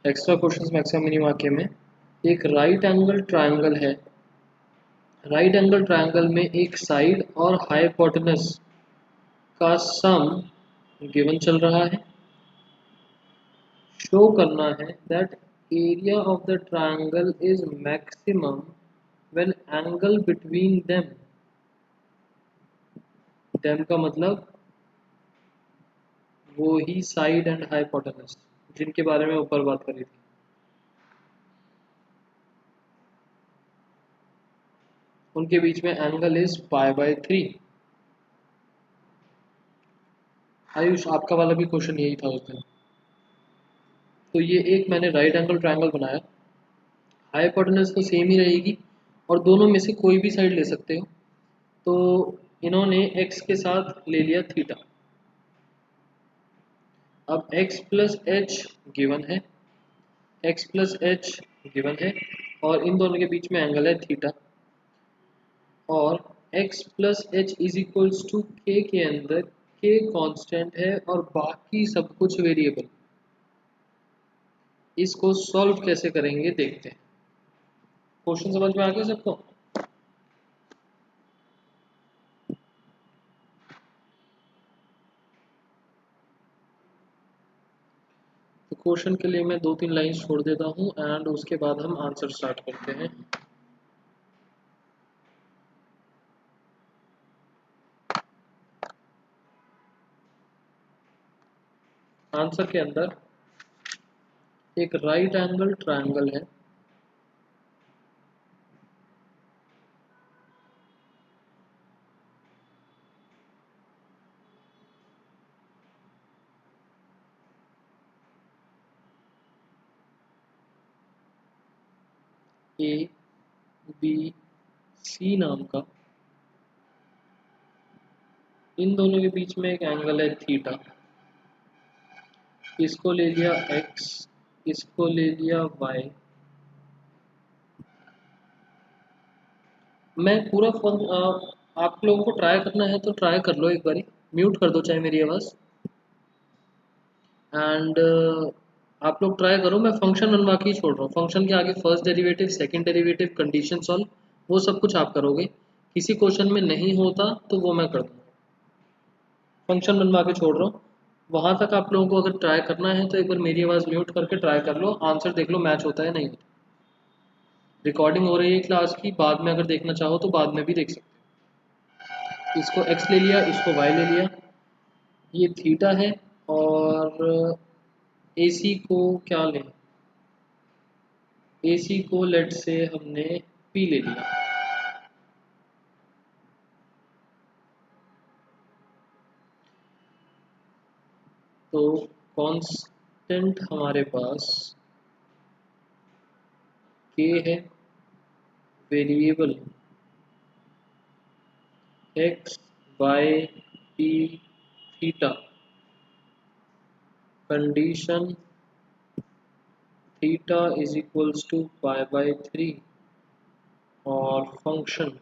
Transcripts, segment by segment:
Extra questions maximum minimum के में एक राइट एंगल ट्रायंगल है। राइट एंगल ट्रायंगल में एक साइड और हाइपोटेनस का सम गिवन चल रहा है। शो करना है that area of the triangle is maximum when angle between them, them का मतलब वो ही साइड एंड हाइपोटेनस जिनके बारे में ऊपर बात करी थी। उनके बीच में एंगल इज π/3। आयुष आपका वाला भी क्वेश्चन यही था उस दिन। तो ये एक मैंने राइट एंगल ट्रायंगल बनाया, हाइपोटेनस तो सेम ही रहेगी और दोनों में से कोई भी साइड ले सकते हो। तो इन्होंने x के साथ ले लिया थीटा। अब x प्लस एच गिवन है, x प्लस एच गिवन है और इन दोनों के बीच में एंगल है थीटा। और x plus H is equals to K के अंदर k कांस्टेंट है और बाकी सब कुछ वेरिएबल। इसको सॉल्व कैसे करेंगे देखते हैं। क्वेश्चन समझ में आ गया सबको? तो क्वेश्चन के लिए मैं 2-3 लाइंस छोड़ देता हूँ एंड उसके बाद हम आंसर स्टार्ट करते हैं। आंसर के अंदर एक राइट एंगल ट्रायंगल है। ए बी सी नाम का, इन दोनों के बीच में एक एंगल है थीटा। इसको ले लिया x, इसको ले लिया y। मैं पूरा आप लोगों को ट्राई करना है तो ट्राई कर लो, एक बारी म्यूट कर दो चाहे मेरी आवाज़ एंड आप लोग ट्राई करो। मैं फंक्शन बनवा के ही छोड़ रहा हूँ। फंक्शन के आगे first derivative, second derivative, condition solve, वो सब कुछ आप करोगे। किसी क्वेश्चन में नहीं होता तो वो मैं कर दूँगा। फंक्शन बनवा के छोड़ रहा हूँ। वहाँ तक आप लोगों को अगर ट्राई करना है तो एक बार मेरी आवाज़ म्यूट करके ट्राई कर लो, आंसर देख लो मैच होता है नहीं होता। रिकॉर्डिंग हो रही है क्लास की, बाद में अगर देखना चाहो तो बाद में भी देख सकते हो। इसको x ले लिया, इसको y ले लिया, ये थीटा है और AC को क्या लें, AC को लेट से हमने P ले लिया। तो कांस्टेंट हमारे पास K है, variable x y P theta, condition theta is equals to π/3 और function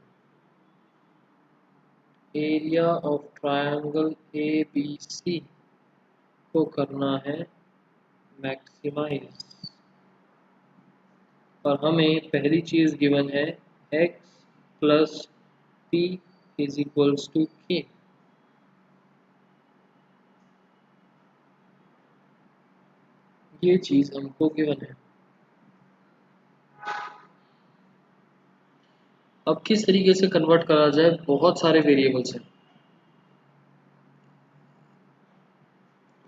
area of triangle ABC को करना है मैक्सिमाइज। और हमें पहली चीज़ गिवन है x plus p is equals to k। ये चीज़ हमको गिवन है। अब किस तरीके से कन्वर्ट करा जाए, बहुत सारे वेरिएबल्स हैं।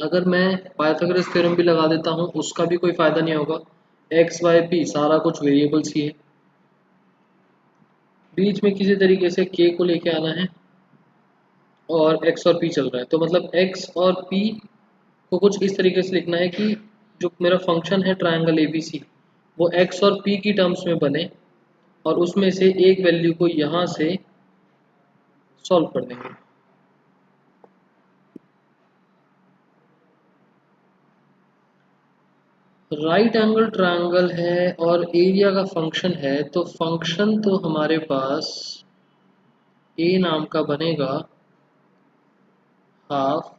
अगर मैं पाइथागोरस थ्योरम भी लगा देता हूँ उसका भी कोई फ़ायदा नहीं होगा। x y p सारा कुछ वेरिएबल्स ही है। बीच में किसी तरीके से k को लेके आना है और x और p चल रहा है, तो मतलब x और p को कुछ इस तरीके से लिखना है कि जो मेरा फंक्शन है ट्रायंगल ABC वो x और p की टर्म्स में बने और उसमें से एक वैल्यू को यहाँ से सॉल्व कर देंगे। राइट एंगल ट्रायंगल है और एरिया का फंक्शन है, तो फंक्शन तो हमारे पास a नाम का बनेगा half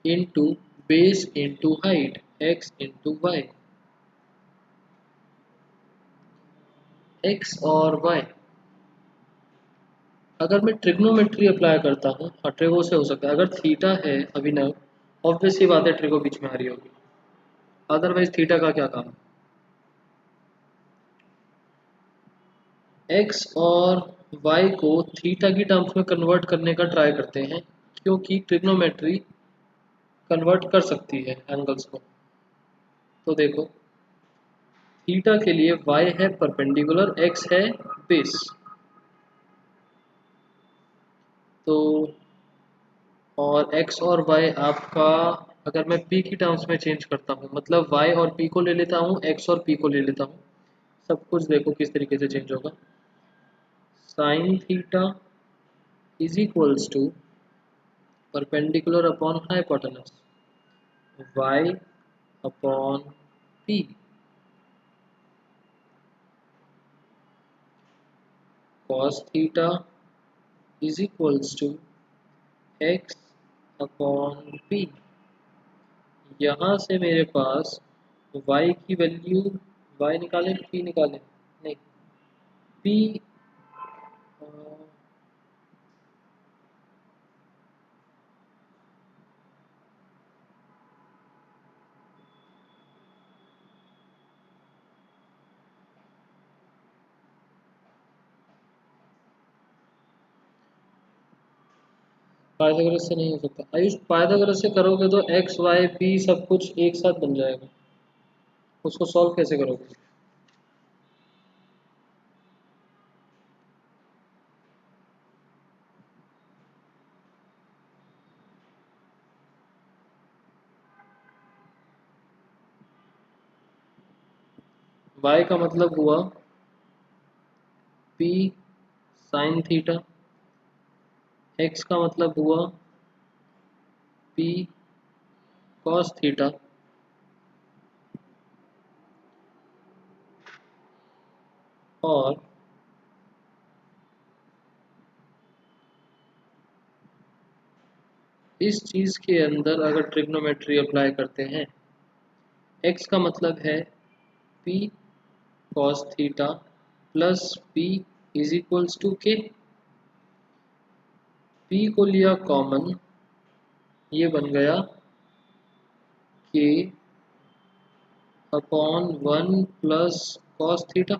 into base into height x into Y. X और वाई, अगर मैं ट्रिग्नोमेट्री अप्लाई करता हूँ, हाँ ट्रिगो से हो सकता है, अगर थीटा है अभिनव, ऑब्वियस सी बात है ट्रिगो बीच में आ रही होगी, अदरवाइज थीटा का क्या काम। एक्स और वाई को थीटा की टर्म्स में कन्वर्ट करने का ट्राई करते हैं, क्योंकि ट्रिग्नोमेट्री कन्वर्ट कर सकती है एंगल्स को। तो देखो, थीटा के लिए वाई है परपेंडिकुलर, एक्स है बेस। तो और एक्स और वाई आपका, अगर मैं पी की टर्म्स में चेंज करता हूँ, मतलब वाई और पी को ले लेता हूँ, एक्स और पी को ले लेता हूँ, सब कुछ देखो किस तरीके से चेंज होगा। Sine theta is equals to perpendicular upon hypotenuse Y upon P, cos theta is equals to X upon P. यहाँ से मेरे पास y की वैल्यू, y निकालें p निकालें, नहीं p, पाइथागोरस से नहीं हो सकता आयुष, पाइथागोरस से करोगे तो एक्स वाई पी सब कुछ एक साथ बन जाएगा, उसको सॉल्व कैसे करोगे। y का मतलब हुआ p साइन थीटा, x का मतलब हुआ p कॉस थीटा, और इस चीज़ के अंदर अगर ट्रिग्नोमेट्री अप्लाई करते हैं, x का मतलब है p cos theta plus p is equals to K. p को लिया कॉमन, ये बन गया के अपॉन 1 प्लस कॉस थीटा।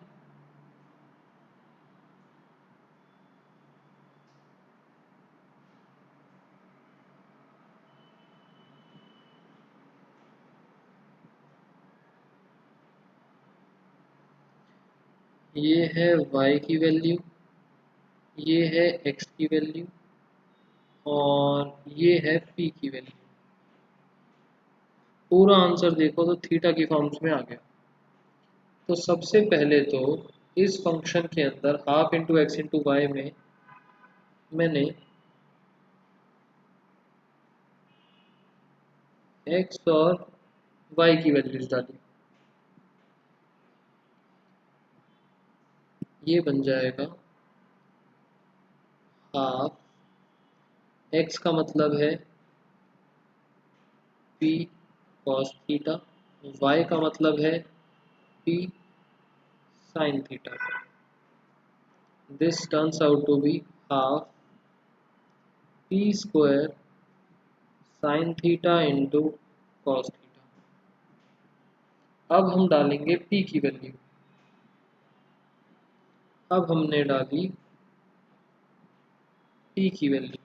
ये है y की वैल्यू, ये है x की वैल्यू, और ये है p की वैल्यू। पूरा आंसर देखो तो थीटा की फॉर्म्स में आ गया। तो सबसे पहले तो इस फंक्शन के अंदर half into X into Y में मैंने x और y की वैल्यूज डाली, ये बन जाएगा हाफ, x का मतलब है p cos थीटा, y का मतलब है p sin theta. This turns out to be half p square sin theta into cos theta. अब हम डालेंगे p की वैल्यू, अब हमने डाली p की वैल्यू,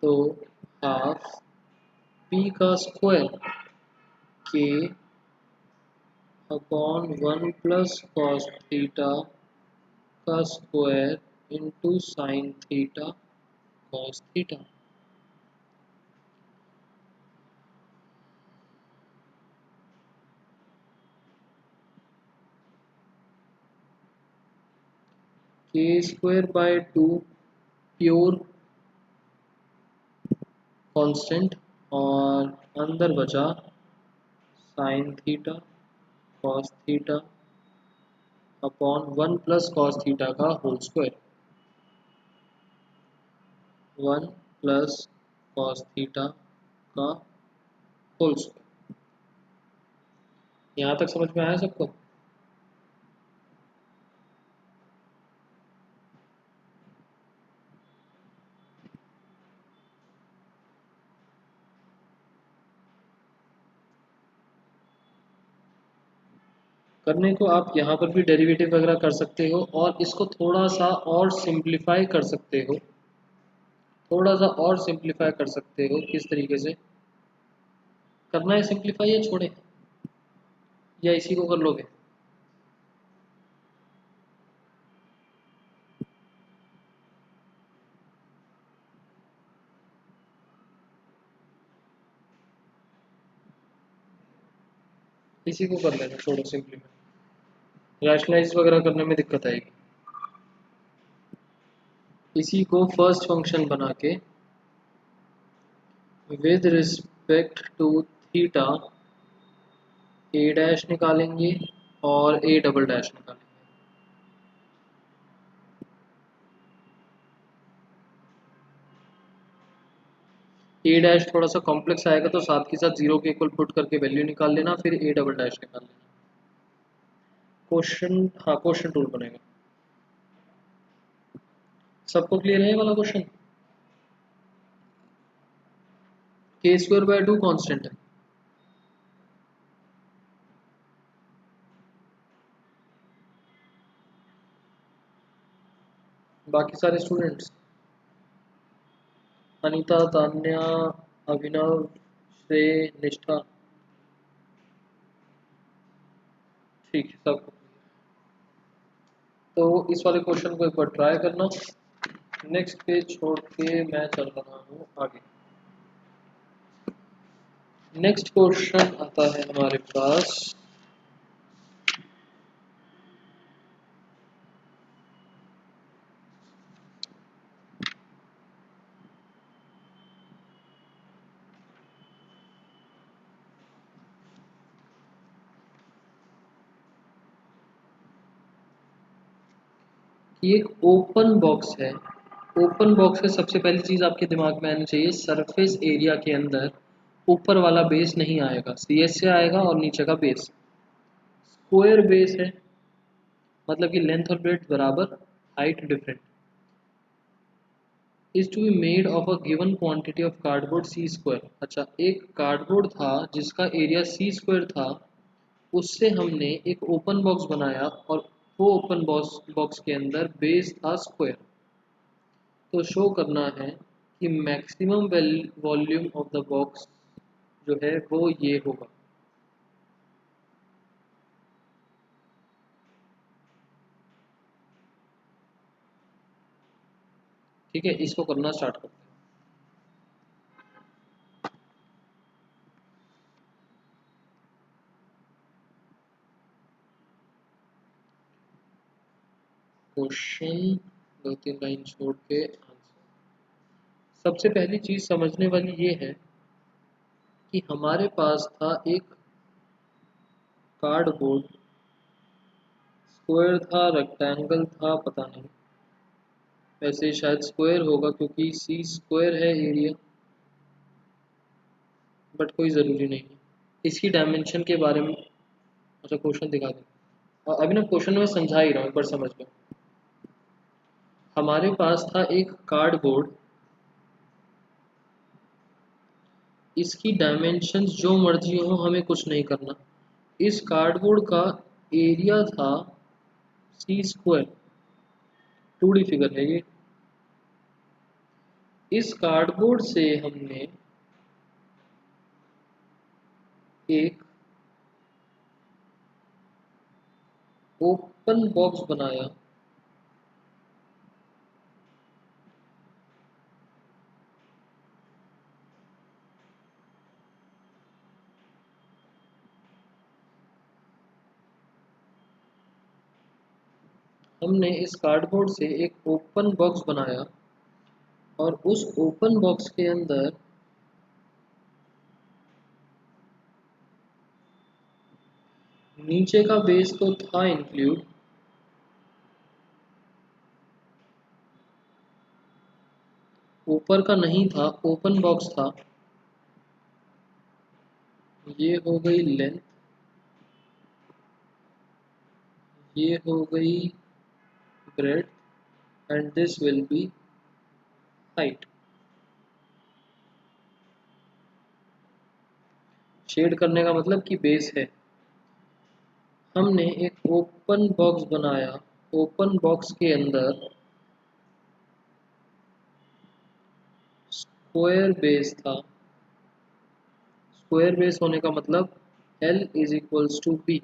तो हाफ p का स्क्वायर के अपॉन 1 प्लस कॉस थीटा का square into sine theta cos theta. के स्क्वायर बाय 2 प्योर कांस्टेंट, और अंदर बचा sine theta cos theta upon 1 plus cos theta का whole square. 1 plus cos theta का होल स्क्वायर। यहाँ तक समझ में आया सबको? करने को आप यहाँ पर भी डेरिवेटिव वगैरह कर सकते हो और इसको थोड़ा सा और सिंप्लीफाई कर सकते हो। थोड़ा सा और सिंप्लीफाई कर सकते हो। किस तरीके से करना है सिंप्लीफाई, या छोड़े, या इसी को कर लोगे? इसी को कर लेना, छोड़ो सिंप्लीफाई। रैशनलाइज वगैरह करने में दिक्कत आएगी। इसी को फर्स्ट फंक्शन बना के with respect to theta A dash निकालेंगे और ए डबल डैश निकालेंगे। ए डैश थोड़ा सा कॉम्प्लेक्स आएगा तो साथ के साथ जीरो के इक्वल पुट करके वैल्यू निकाल लेना, फिर ए डबल डैश निकाल लेना। क्वेश्चन, हाँ क्वेश्चन टूल बनेगा। सबको क्लियर है ये वाला क्वेश्चन? के स्क्वायर बाय 2 कांस्टेंट है। बाकी सारे स्टूडेंट्स, अनीता, तान्या, अभिनव, श्रेय, निष्ठा, ठीक है सबको। तो इस वाले क्वेश्चन को एक बार ट्राई करना। नेक्स्ट पेज छोड़ के मैं चल रहा हूँ आगे। नेक्स्ट क्वेश्चन आता है हमारे पास, कि एक ओपन बॉक्स है। ओपन बॉक्स में सबसे पहली चीज आपके दिमाग में आनी चाहिए, सरफेस एरिया के अंदर ऊपर वाला बेस नहीं आएगा, सी एस से आएगा और नीचे का बेस स्क्वायर बेस है। मतलब कि लेंथ और ब्रेड्थ बराबर, height different, is to be made of a given quantity of cardboard C square. अच्छा, एक कार्डबोर्ड था जिसका एरिया सी स्क्वायर था, उससे हमने एक ओपन बॉक्स बनाया और वो ओपन बॉक्स के अंदर बेस था स्क्वायर। तो शो करना है कि maximum volume of the box जो है वो ये होगा। ठीक है, इसको करना स्टार्ट करते हैं। क्वेश्चन 2-3 लाइन छोड़ के आंसर। सबसे पहली चीज समझने वाली ये है कि हमारे पास था एक कार्डबोर्ड, स्क्वायर था, रेक्टेंगल था, पता नहीं, वैसे शायद स्क्वायर होगा क्योंकि सी स्क्वायर है एरिया, बट कोई ज़रूरी नहीं है। इसकी डायमेंशन के बारे में, अच्छा क्वेश्चन दिखा दें, और अभी ना क्वेश्चन में समझा ही रहा हूँ, एक बार समझ लो। हमारे पास था एक कार्डबोर्ड, इसकी डायमेंशंस जो मर्जी हो, हमें कुछ नहीं करना। इस कार्डबोर्ड का एरिया था सी स्क्वायर, 2D फिगर है ये। इस कार्डबोर्ड से हमने एक ओपन बॉक्स बनाया, हमने इस कार्डबोर्ड से एक ओपन बॉक्स बनाया और उस ओपन बॉक्स के अंदर नीचे का बेस तो था इंक्लूड, ऊपर का नहीं था, ओपन बॉक्स था। ये हो गई लेंथ, ये हो गई breadth, and this will be height. Shade करने का मतलब कि बेस है। हमने एक ओपन बॉक्स बनाया, ओपन बॉक्स के अंदर स्क्वायर बेस था। स्क्वायर बेस होने का मतलब L is equals to B.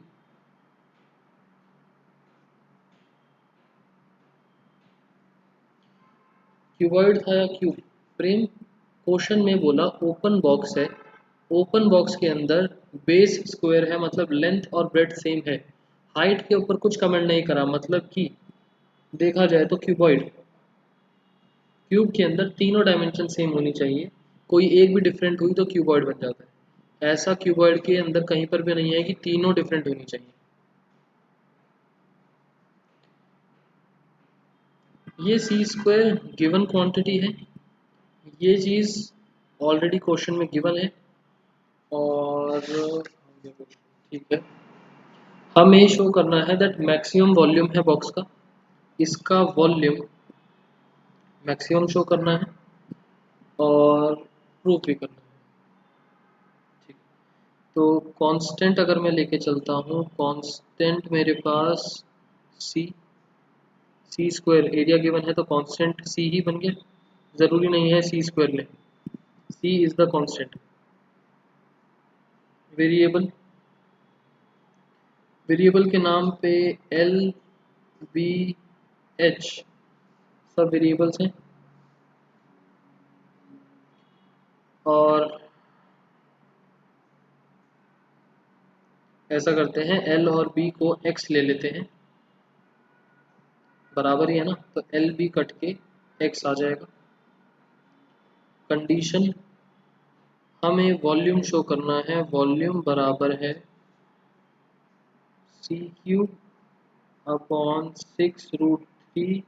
Cuboid था या क्यूब? प्रेम, क्वेश्चन में बोला ओपन बॉक्स है, ओपन बॉक्स के अंदर बेस स्क्वायर है, मतलब लेंथ और ब्रेड्थ सेम है। हाइट के ऊपर कुछ कमेंट नहीं करा, मतलब कि देखा जाए तो क्यूबॉइड, क्यूब के अंदर तीनों डायमेंशन सेम होनी चाहिए, कोई एक भी डिफरेंट हुई तो क्यूबॉइड बन जाता है। ऐसा क्यूबॉइड के अंदर कहीं पर भी नहीं है कि तीनों डिफरेंट होनी चाहिए। ये सी स्क्वायर गिवन क्वांटिटी है, ये चीज़ ऑलरेडी क्वेश्चन में गिवन है, और ठीक है, हमें शो करना है दैट मैक्सिमम वॉल्यूम है बॉक्स का, इसका वॉल्यूम मैक्सिमम शो करना है और प्रूफ भी करना है। ठीक, तो कांस्टेंट अगर मैं लेके चलता हूँ, कांस्टेंट मेरे पास सी, सी स्क्वायर एरिया गिवन है तो कांस्टेंट सी ही बन गया, ज़रूरी नहीं है सी स्क्वायर लें, C is the constant. Variable, variable के नाम पे एल, बी, एच सब वेरिएबल्स हैं, और ऐसा करते हैं एल और बी को एक्स ले लेते हैं, बराबर ही है ना, तो एल बी कट के एक्स आ जाएगा। कंडीशन, हमें वॉल्यूम शो करना है, वॉल्यूम बराबर है सी क्यूब अपॉन 6√3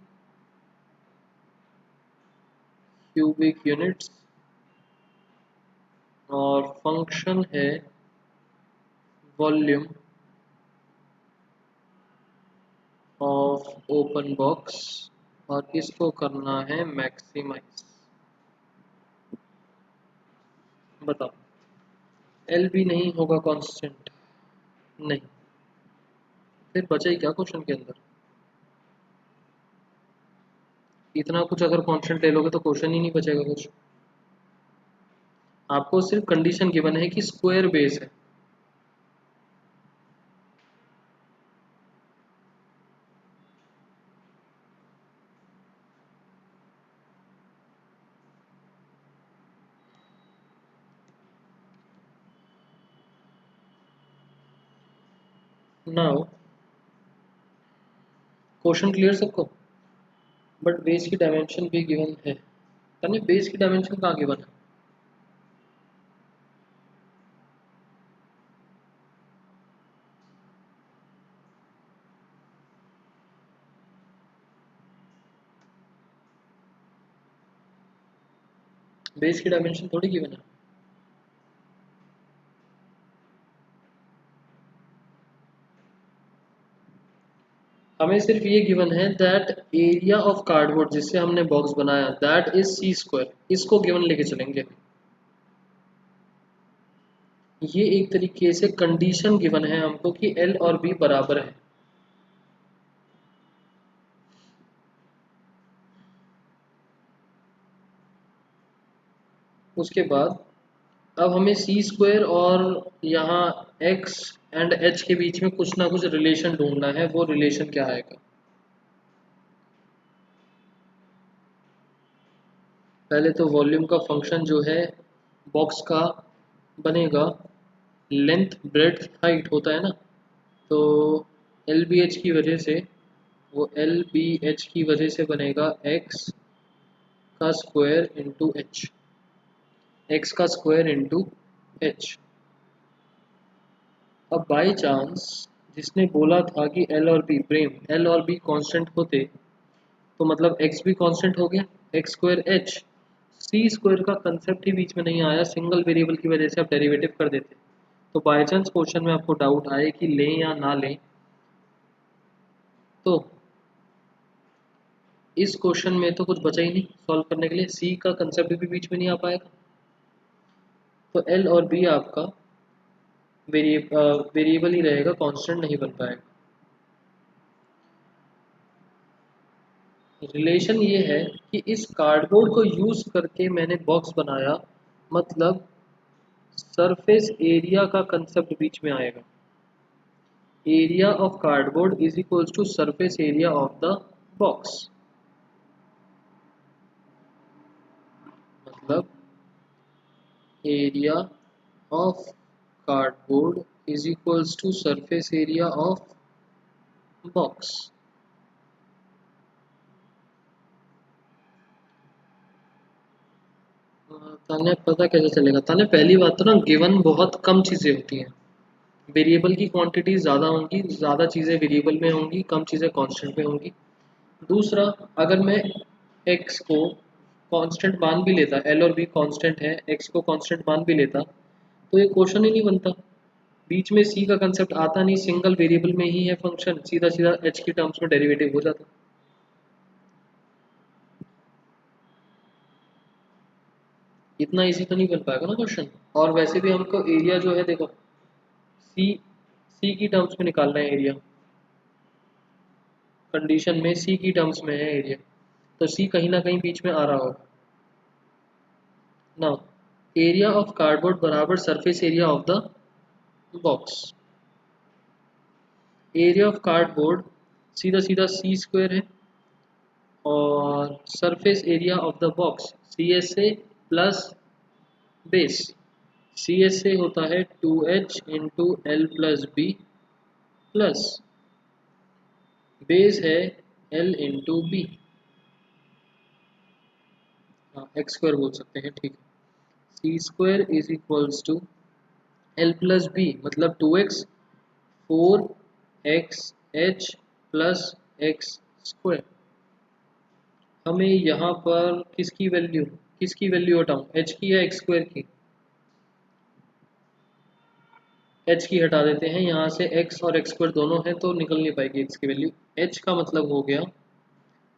क्यूबिक यूनिट्स, और फंक्शन है वॉल्यूम ऑफ ओपन बॉक्स, और इसको करना है मैक्सिमाइज। बताओ, एल बी नहीं होगा कांस्टेंट? नहीं, फिर बचा ही क्या क्वेश्चन के अंदर? इतना कुछ अगर कांस्टेंट ले लोगे तो क्वेश्चन ही नहीं बचेगा कुछ। आपको सिर्फ कंडीशन गिवन है कि स्क्वायर बेस है। नाउ क्वेश्चन क्लियर सबको? बट बेस की डायमेंशन भी गिवन है, यानी बेस की डायमेंशन कहाँ गिवन है? बेस की डायमेंशन थोड़ी गिवन है। हमें सिर्फ ये गिवन है दैट एरिया ऑफ कार्डबोर्ड जिससे हमने बॉक्स बनाया दैट इज सी स्क्वायर, इसको गिवन लेके चलेंगे। ये एक तरीके से कंडीशन गिवन है हमको कि एल और बी बराबर है। उसके बाद अब हमें सी स्क्वायर और यहाँ एक्स एंड एच के बीच में कुछ ना कुछ रिलेशन ढूंढना है, वो रिलेशन क्या आएगा? पहले तो वॉल्यूम का फंक्शन जो है बॉक्स का बनेगा लेंथ ब्रेड्थ हाइट होता है ना, तो एल बी एच की वजह से, वो एल बी एच की वजह से बनेगा एक्स का स्क्वायर इंटू एच, एक्स का स्क्वायर इंटू एच। अब बाई चांस जिसने बोला था कि एल और बी, प्रेम एल और बी कांस्टेंट होते तो मतलब एक्स भी कांस्टेंट हो गया, एक्स स्क्वायर एच, सी स्क्वायर का कंसेप्ट ही बीच में नहीं आया, सिंगल वेरिएबल की वजह से आप डेरिवेटिव कर देते। तो बाय चांस क्वेश्चन में आपको डाउट आए कि लें या ना लें, तो इस क्वेश्चन में तो कुछ बचा ही नहीं सॉल्व करने के लिए, सी का कंसेप्ट भी बीच में नहीं आ पाएगा। तो एल और बी आपका वेरिएबल ही रहेगा, कांस्टेंट नहीं बन पाएगा। रिलेशन ये है कि इस कार्डबोर्ड को यूज करके मैंने बॉक्स बनाया, मतलब सरफेस एरिया का कंसेप्ट बीच में आएगा। Area of cardboard is equals to surface area of the box, मतलब area of cardboard is equals to surface area of box. ताने पता कैसे चलेगा? ताने पहली बात तो ना, गिवन बहुत कम चीज़ें होती हैं, वेरिएबल की क्वांटिटी ज़्यादा होंगी, ज़्यादा चीज़ें वेरिएबल में होंगी, कम चीज़ें कांस्टेंट में होंगी। दूसरा, अगर मैं x को कांस्टेंट मान भी लेता, एल और बी कांस्टेंट है, x को कांस्टेंट मान भी लेता, तो ये क्वेश्चन ही नहीं बनता। बीच में c का कंसेप्ट आता नहीं, सिंगल वेरिएबल में ही है फंक्शन, सीधा सीधा h की टर्म्स में डेरिवेटिव हो जाता। इतना इजी तो नहीं बन पाएगा ना क्वेश्चन। और वैसे भी हमको एरिया जो है, देखो सी सी की टर्म्स में निकालना है एरिया, कंडीशन में सी की टर्म्स में है एरिया, तो सी कहीं ना कहीं बीच में आ रहा होगा। नाउ एरिया ऑफ कार्डबोर्ड बराबर surface area of the box. Area of cardboard सीधा सीधा सी स्क्वायर है, और surface area of the box C S A plus base. C S A होता है 2h into L plus B, plus base है L into B, हाँ X square बोल सकते हैं, ठीक है। C square is equals to L plus B, मतलब 2x 4x h plus x square. हमें यहाँ पर किसकी वैल्यू हटाऊँ, h की या एक्स स्क्वायर की? h की हटा देते हैं, यहाँ से x और एक्स स्क्वायर दोनों हैं तो निकल नहीं पाएगी x की वैल्यू। h का मतलब हो गया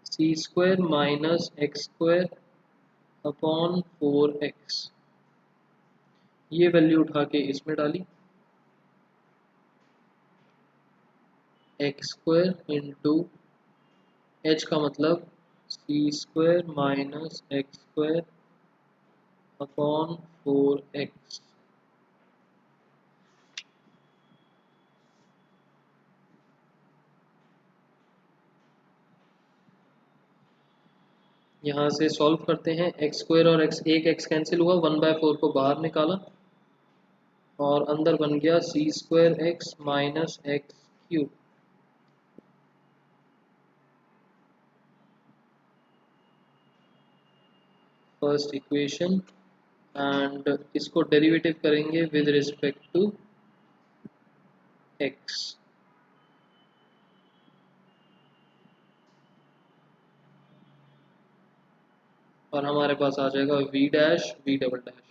C square minus X square upon 4x। ये वैल्यू उठा के इसमें डाली, एक्स स्क्वायर इंटू एच का मतलब C square minus X square upon 4x। यहाँ से सॉल्व करते हैं, एक्स स्क्वायर और एक्स, एक एक्स कैंसिल हुआ, 1/4 को बाहर निकाला, और अंदर बन गया C square X minus X cube. First equation, and इसको डेरिवेटिव करेंगे विद रिस्पेक्ट टू एक्स, और हमारे पास आ जाएगा V dash V double dash.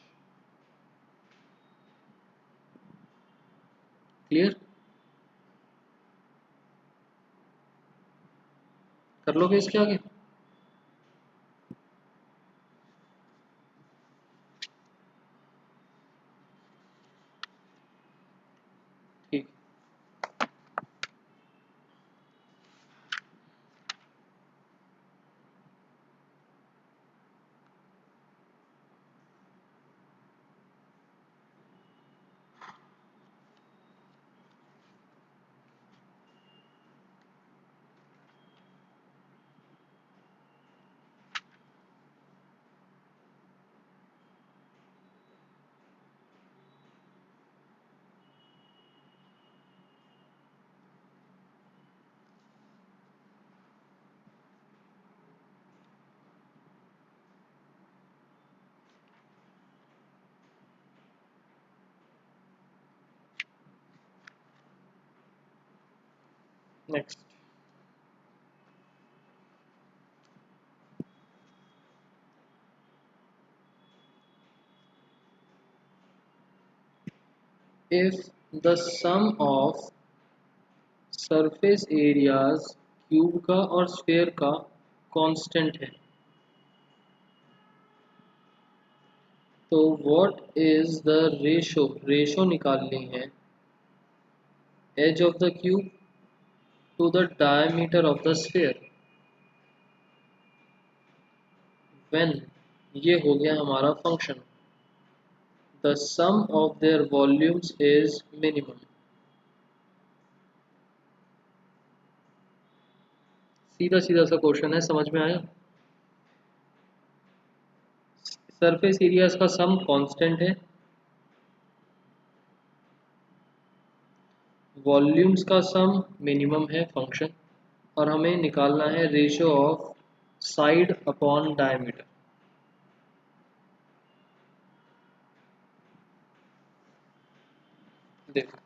Clear? कर लोगे इसके आगे? ठीक। Next, if the sum of surface areas cube का और स्फेयर का कांस्टेंट है, तो व्हाट इज द रेशो निकालनी है edge of the cube to the diameter of the sphere when, ये हो गया हमारा function, the sum of their volumes is minimum. सीधा सीधा सा क्वेश्चन है, समझ में आया। सरफेस एरियाज का सम कांस्टेंट है, वॉल्यूम्स का सम मिनिमम है फंक्शन, और हमें निकालना है ratio of side upon diameter. देखो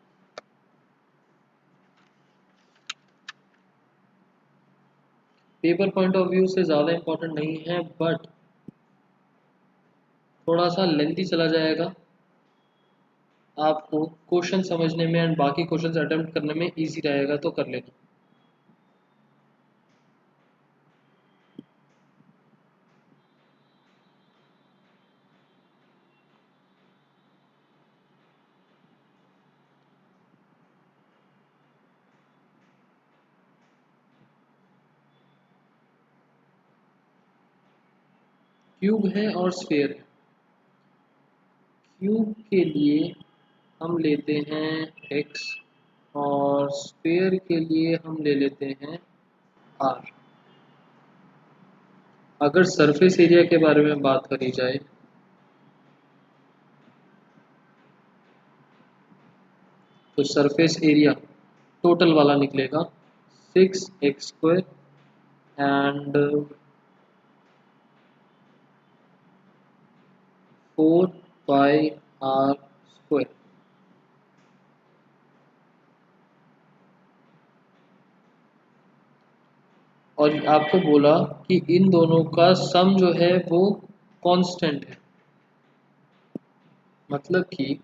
पेपर पॉइंट ऑफ व्यू से ज़्यादा इम्पोर्टेंट नहीं है, बट थोड़ा सा लेंथी चला जाएगा, आपको क्वेश्चन समझने में एंड बाकी क्वेश्चंस अटेम्प्ट करने में इजी रहेगा, तो कर लेना। क्यूब है और स्फेयर है। क्यूब के लिए हम लेते हैं x और स्फेयर के लिए हम ले लेते हैं r। अगर सरफेस एरिया के बारे में बात करी जाए तो सरफेस एरिया टोटल वाला निकलेगा 6x² एंड 4πr²। और आपको बोला कि इन दोनों का सम जो है वो कांस्टेंट है, मतलब कि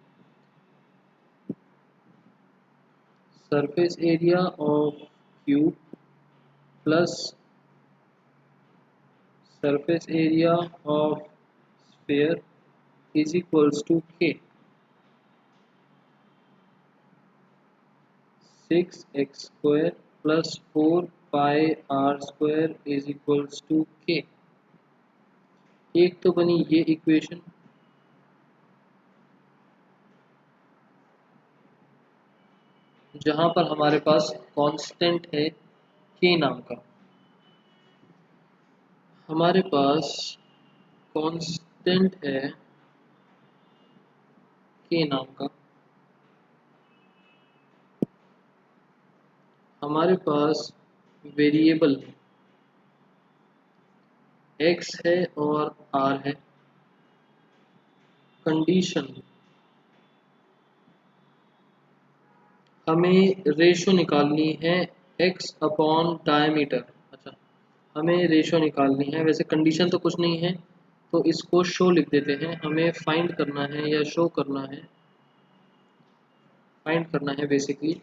surface area of cube plus surface area of sphere is equals to k। 6x² plus 4πr² is equals to k। एक तो बनी ये इक्वेशन, जहां पर हमारे पास कांस्टेंट है k नाम का, हमारे पास कांस्टेंट है k नाम का, हमारे पास वेरिएबल x है और r है। कंडीशन, हमें रेशो निकालनी है x अपॉन डायमीटर। अच्छा, हमें रेशो निकालनी है, वैसे कंडीशन तो कुछ नहीं है, तो इसको शो लिख देते हैं। हमें फाइंड करना है या शो करना है, फाइंड करना है बेसिकली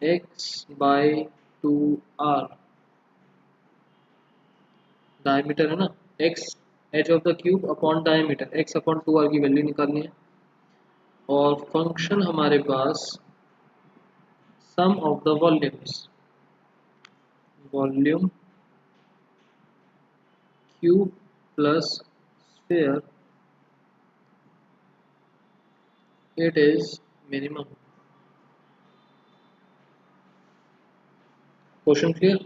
x/2r, डायमीटर है ना, x edge of the cube upon diameter, x/2r की वैल्यू निकालनी है। और फंक्शन हमारे पास sum of the volumes, volume cube plus sphere, it is minimum. Question clear?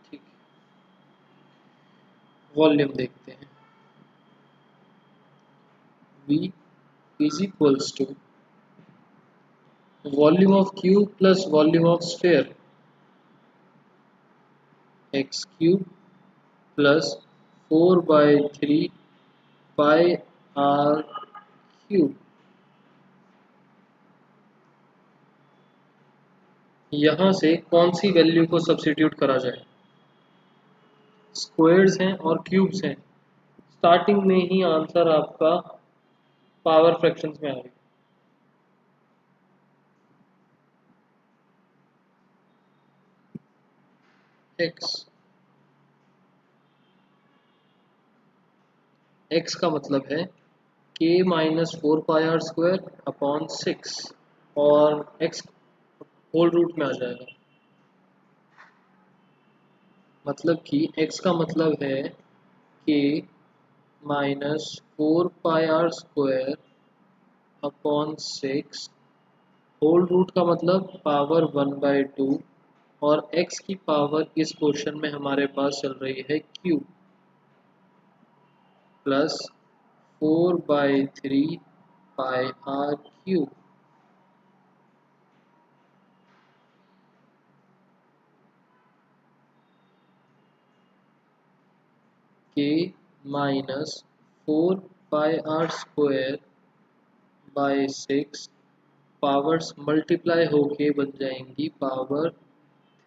ठीक, वॉल्यूम देखते हैं। V is equals to volume of cube plus volume of sphere, x cube plus 4/3πr³ यहाँ से कौन सी वैल्यू को substitute करा जाए? Squares हैं और क्यूब्स हैं, स्टार्टिंग में ही आंसर आपका पावर फ्रैक्शंस में आ गया। एक्स का मतलब है k माइनस 4 पाई r² अपॉन 6, और x होल रूट में आ जाएगा। मतलब कि x का मतलब है k माइनस 4 पाई r² अपॉन 6, होल रूट का मतलब पावर 1/2, और x की पावर इस क्वेश्चन में हमारे पास चल रही है q, plus 4/3 pi r³ k minus 4 पाई r² बाय 6, पावर्स मल्टीप्लाई होके बन जाएंगी पावर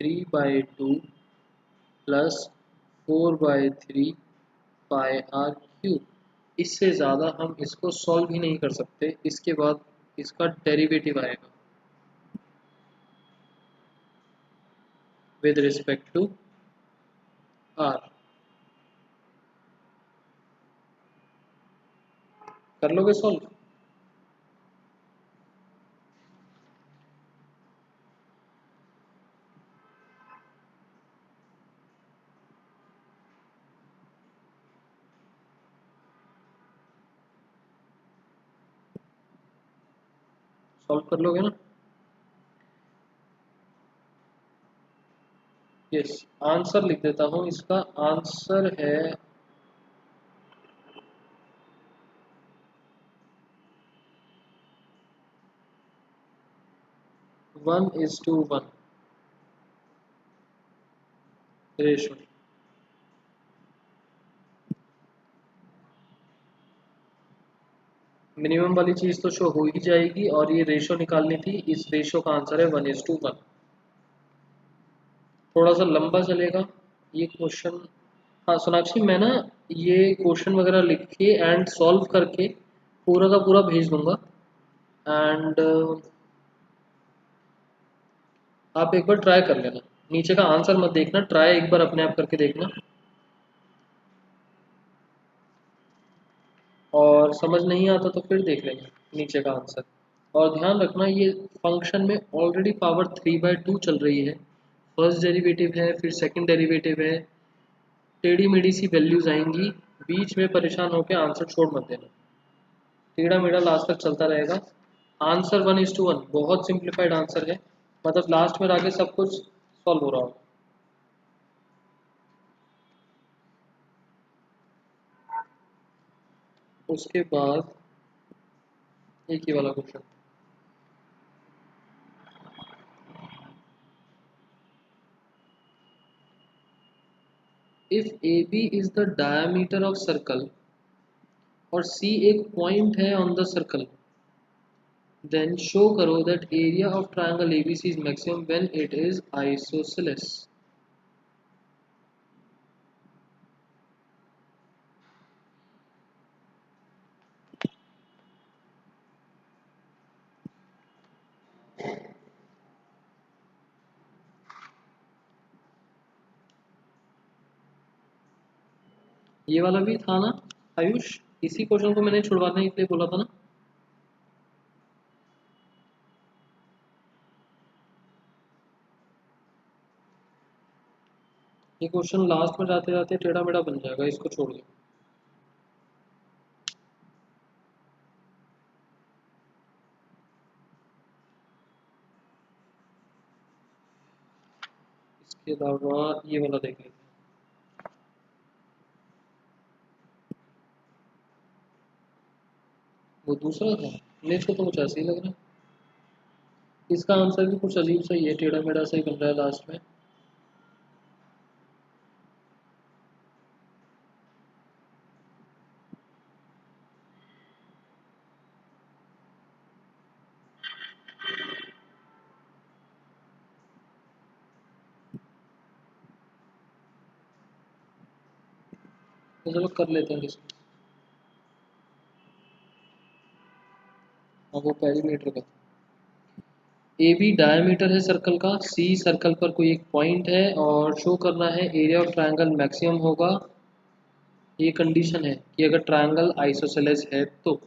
3/2 प्लस 4/3 पाई r³। इससे ज़्यादा हम इसको सॉल्व ही नहीं कर सकते, इसके बाद इसका डेरिवेटिव आएगा विद रिस्पेक्ट टू r। कर लोगे सॉल्व? सॉल्व कर लोगे ना? यस, आंसर लिख देता हूँ। इसका आंसर है 1:1 रेशो। मिनिमम वाली चीज़ तो शो हो ही जाएगी, और ये रेशो निकालनी थी, इस रेशो का आंसर है 1:1। थोड़ा सा लंबा चलेगा ये क्वेश्चन। हाँ सोनाक्षी, मैं ना ये क्वेश्चन वगैरह लिख के एंड सॉल्व करके पूरा का पूरा भेज दूंगा। एंड आप एक बार ट्राई कर लेना, नीचे का आंसर मत देखना, ट्राई एक बार अपने आप करके देखना, और समझ नहीं आता तो फिर देख लेना नीचे का आंसर। और ध्यान रखना ये फंक्शन में ऑलरेडी पावर 3/2 चल रही है, फर्स्ट डेरिवेटिव है, फिर सेकंड डेरिवेटिव है, टेढ़ी मेढ़ी सी वैल्यूज आएंगी, बीच में परेशान होकर आंसर छोड़ मत देना, टेढ़ा मेढ़ा लास्ट तक चलता रहेगा। आंसर 1:1 बहुत सिंप्लीफाइड आंसर है, मतलब लास्ट में आके सब कुछ सॉल्व हो रहा हो। उसके बाद एक ही वाला question, if A B is the diameter of circle और सी एक पॉइंट है on the circle, then show करो that area of triangle ABC is maximum when it is isosceles. ये वाला भी था ना आयुष? इसी क्वेश्चन को मैंने छुड़वाने के लिए बोला था ना? ये क्वेश्चन लास्ट में जाते जाते टेढ़ा मेढ़ा बन जाएगा, इसको छोड़ दो। इसके अलावा ये वाला देख लेते हैं। वो दूसरा था, मेरे को तो कुछ ऐसे ही लग रहा है। इसका आंसर भी कुछ अजीब सा ही है, टेढ़ा मेढ़ा सा ही बन रहा है लास्ट में। तो चलो कर लेते हैं डिस्कस। अब वो पेरीमीटर का ए बी डायमीटर है सर्कल का, सी सर्कल पर कोई एक पॉइंट है और शो करना है एरिया ऑफ ट्रायंगल मैक्सिमम होगा। ये कंडीशन है कि अगर ट्रायंगल आइसोसेलेस है तो।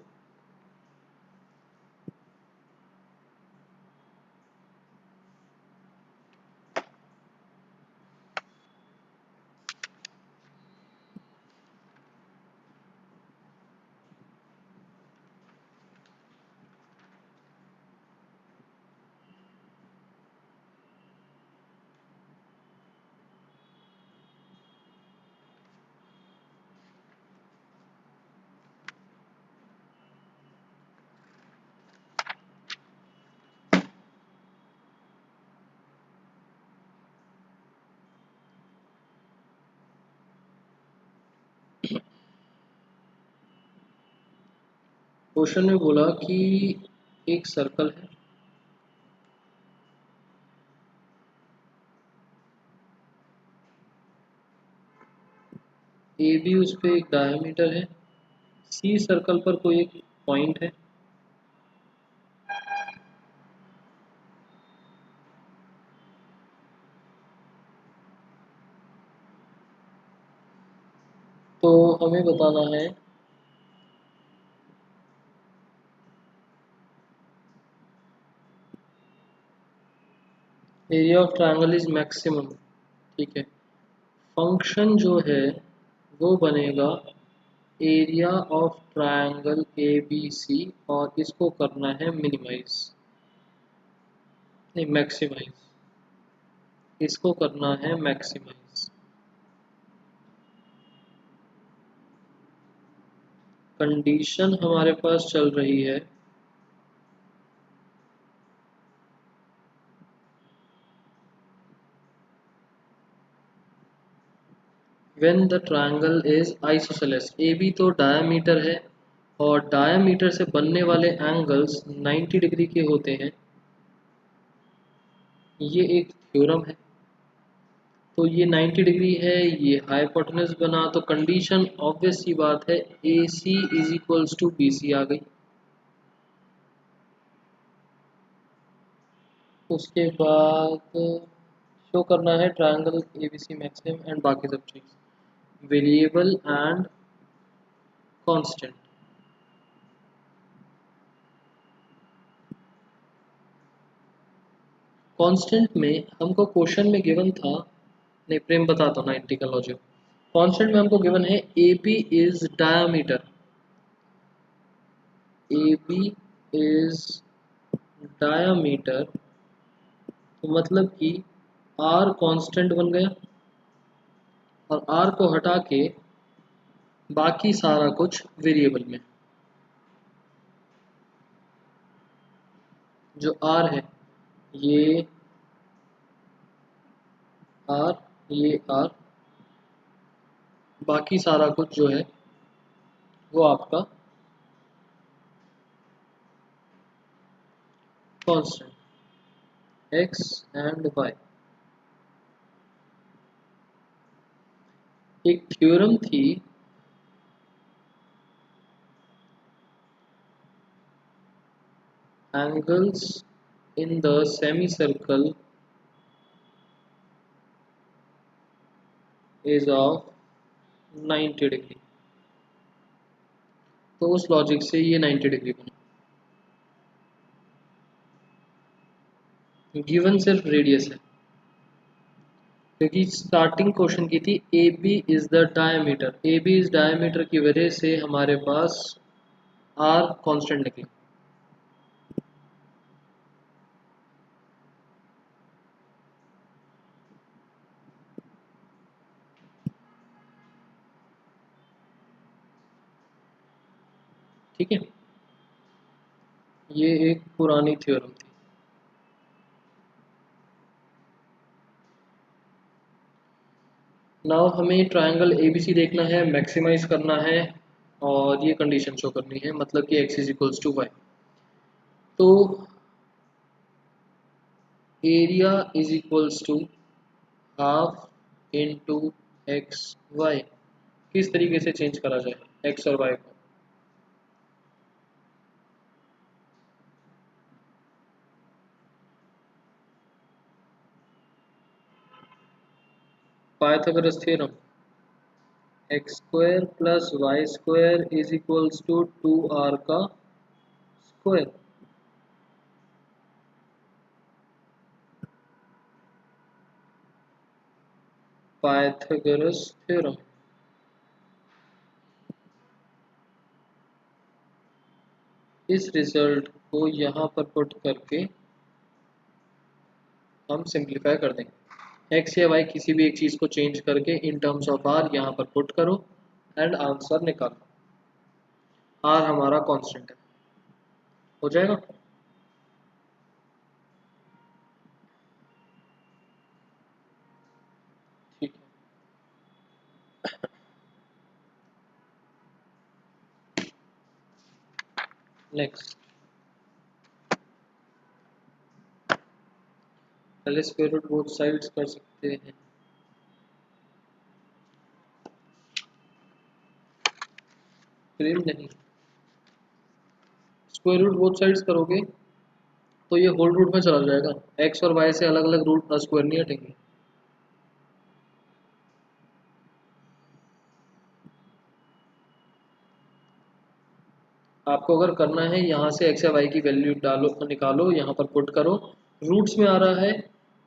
क्वेश्चन में बोला कि एक सर्कल है, ए बी उस पे एक डायमीटर है, सी सर्कल पर कोई एक पॉइंट है, तो हमें बताना है area of triangle is maximum. ठीक है, फंक्शन जो है वो बनेगा area of triangle A B C, और इसको करना है मिनिमाइज, नहीं मैक्सिमाइज, इसको करना है मैक्सिमाइज। कंडीशन हमारे पास चल रही है when the triangle is isosceles. A B तो डायमीटर है और डायमीटर से बनने वाले एंगल्स 90 डिग्री के होते हैं। ये एक थ्योरम है, तो ये 90 डिग्री है, ये हाइपोटेनस बना, तो कंडीशन ऑब्वियस सी बात है A C is equals to B C आ गई। उसके बाद शो करना है triangle A B C maximum and बाकी सब चीज, वेरिएबल एंड कांस्टेंट। कांस्टेंट में हमको क्वेश्चन में गिवन था, नहीं प्रेम बता दो 90 का लॉजिक। कांस्टेंट में हमको गिवन है A B is diameter, A B is diameter, तो मतलब कि आर कांस्टेंट बन गया और आर को हटा के बाकी सारा कुछ वेरिएबल में। जो आर है ये आर, ये आर, बाकी सारा कुछ जो है वो आपका कांस्टेंट एक्स एंड वाई। एक थ्योरम थी angles in the semicircle is of 90 degree, तो उस लॉजिक से ये 90 डिग्री बना। गिवन सिर्फ रेडियस है, क्योंकि स्टार्टिंग क्वेश्चन की थी A B is the diameter, A B is diameter की वजह से हमारे पास आर कांस्टेंट निकला। ठीक है, ये एक पुरानी थ्योरम थी। नाउ हमें ट्रायंगल एबीसी देखना है, मैक्सिमाइज करना है और ये कंडीशन शो करनी है, मतलब कि x is equals to Y. तो area is equals to half into X Y, किस तरीके से चेंज करा जाए एक्स और वाई को। Pythagoras theorem, X square plus Y square is equals to 2r का स्क्वायर। Pythagoras theorem. इस रिजल्ट को यहाँ पर पुट करके हम सिंप्लीफाई कर देंगे। एक्स या वाई किसी भी एक चीज़ को चेंज करके इन टर्म्स ऑफ आर यहाँ पर पुट करो एंड आंसर निकालो। आर हमारा कांस्टेंट है, हो जाएगा। ठीक है, नेक्स्ट। पहले स्क्वायर रूट बोथ साइड्स कर सकते हैं। प्रेम नहीं, स्क्वायर रूट बोथ साइड्स करोगे तो ये होल रूट में चला जाएगा। एक्स और वाई से अलग अलग रूट स्क्वायर नहीं हटेंगे। आपको अगर करना है यहाँ से एक्स या वाई की वैल्यू डालो, निकालो, यहाँ पर पुट करो, रूट्स में आ रहा है,